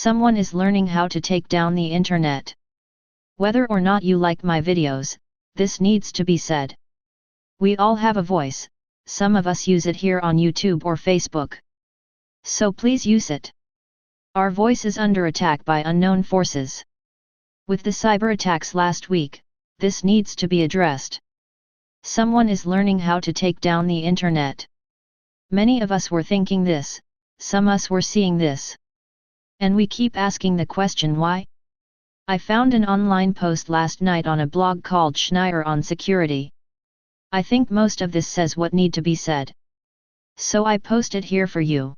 Someone is learning how to take down the internet. Whether or not you like my videos, this needs to be said. We all have a voice, some of us use it here on YouTube or Facebook. So please use it. Our voice is under attack by unknown forces. With the cyber attacks last week, this needs to be addressed. Someone is learning how to take down the internet. Many of us were thinking this, some of us were seeing this. And we keep asking the question why? I found an online post last night on a blog called Schneier on security. I think most of this says what need to be said. So I post it here for you.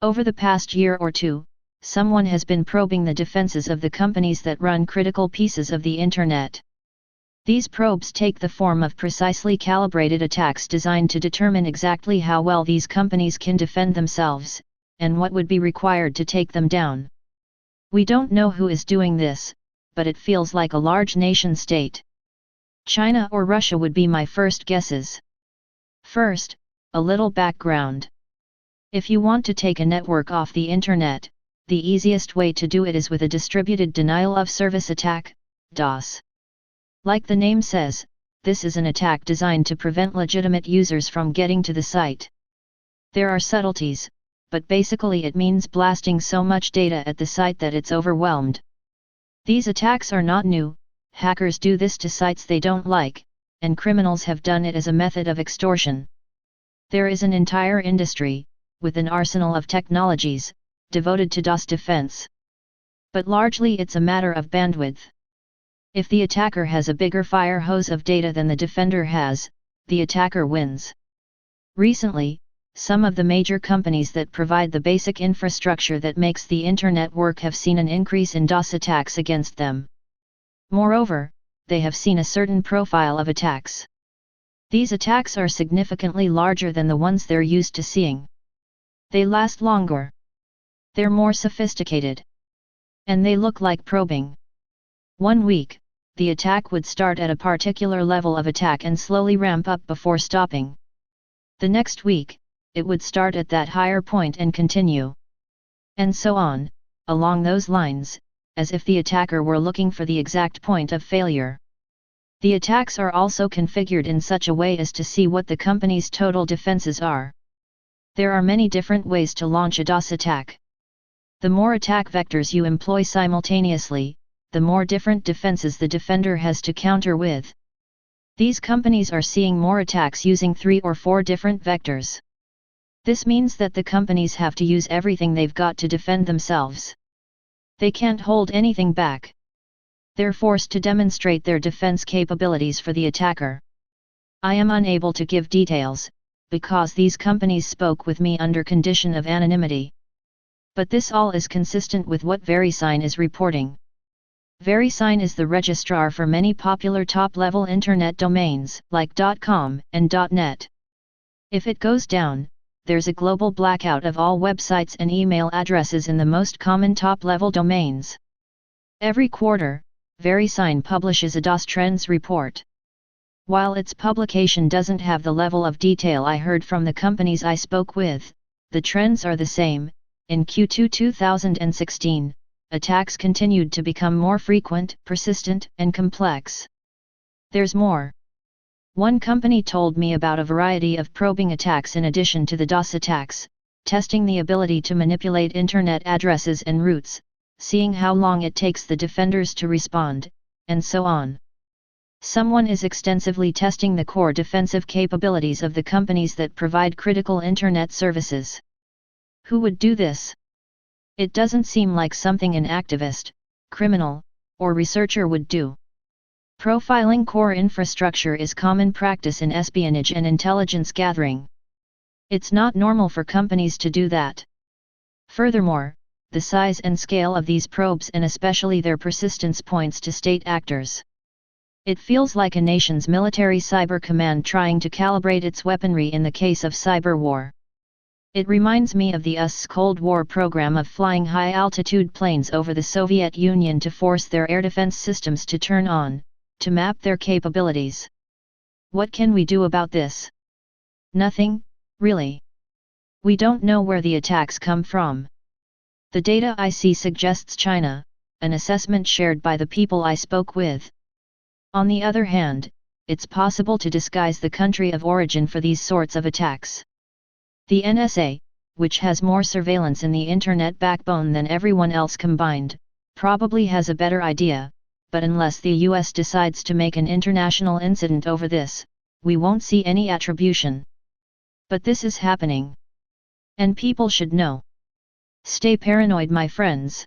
Over the past year or two, someone has been probing the defenses of the companies that run critical pieces of the internet. These probes take the form of precisely calibrated attacks designed to determine exactly how well these companies can defend themselves, and what would be required to take them down. We don't know who is doing this, but it feels like a large nation-state. China or Russia would be my first guesses. First, a little background. If you want to take a network off the internet, the easiest way to do it is with a distributed denial of service attack, DOS. Like the name says, this is an attack designed to prevent legitimate users from getting to the site. There are subtleties, but basically it means blasting so much data at the site that it's overwhelmed. These attacks are not new, hackers do this to sites they don't like, and criminals have done it as a method of extortion. There is an entire industry, with an arsenal of technologies, devoted to DOS defense. But largely it's a matter of bandwidth. If the attacker has a bigger fire hose of data than the defender has, the attacker wins. Recently, some of the major companies that provide the basic infrastructure that makes the internet work have seen an increase in DOS attacks against them. Moreover, they have seen a certain profile of attacks. These attacks are significantly larger than the ones they're used to seeing. They last longer. They're more sophisticated. And they look like probing. 1 week, the attack would start at a particular level of attack and slowly ramp up before stopping. The next week, it would start at that higher point and continue. And so on, along those lines, as if the attacker were looking for the exact point of failure. The attacks are also configured in such a way as to see what the company's total defenses are. There are many different ways to launch a DOS attack. The more attack vectors you employ simultaneously, the more different defenses the defender has to counter with. These companies are seeing more attacks using 3 or 4 different vectors. This means that the companies have to use everything they've got to defend themselves. They can't hold anything back. They're forced to demonstrate their defense capabilities for the attacker. I am unable to give details, because these companies spoke with me under condition of anonymity. But this all is consistent with what VeriSign is reporting. VeriSign is the registrar for many popular top-level internet domains, like .com and .net. If it goes down, there's a global blackout of all websites and email addresses in the most common top-level domains. Every quarter, VeriSign publishes a DOS Trends report. While its publication doesn't have the level of detail I heard from the companies I spoke with, the trends are the same. In Q2 2016, attacks continued to become more frequent, persistent, and complex. There's more. One company told me about a variety of probing attacks in addition to the DOS attacks, testing the ability to manipulate internet addresses and routes, seeing how long it takes the defenders to respond, and so on. Someone is extensively testing the core defensive capabilities of the companies that provide critical internet services. Who would do this? It doesn't seem like something an activist, criminal, or researcher would do. Profiling core infrastructure is common practice in espionage and intelligence gathering. It's not normal for companies to do that. Furthermore, the size and scale of these probes and especially their persistence points to state actors. It feels like a nation's military cyber command trying to calibrate its weaponry in the case of cyber war. It reminds me of the US's Cold War program of flying high-altitude planes over the Soviet Union to force their air defense systems to turn on, to map their capabilities. What can we do about this? Nothing, really. We don't know where the attacks come from. The data I see suggests China, an assessment shared by the people I spoke with. On the other hand, it's possible to disguise the country of origin for these sorts of attacks. The NSA, which has more surveillance in the internet backbone than everyone else combined, probably has a better idea, but unless the US decides to make an international incident over this, we won't see any attribution. But this is happening. And people should know. Stay paranoid, my friends.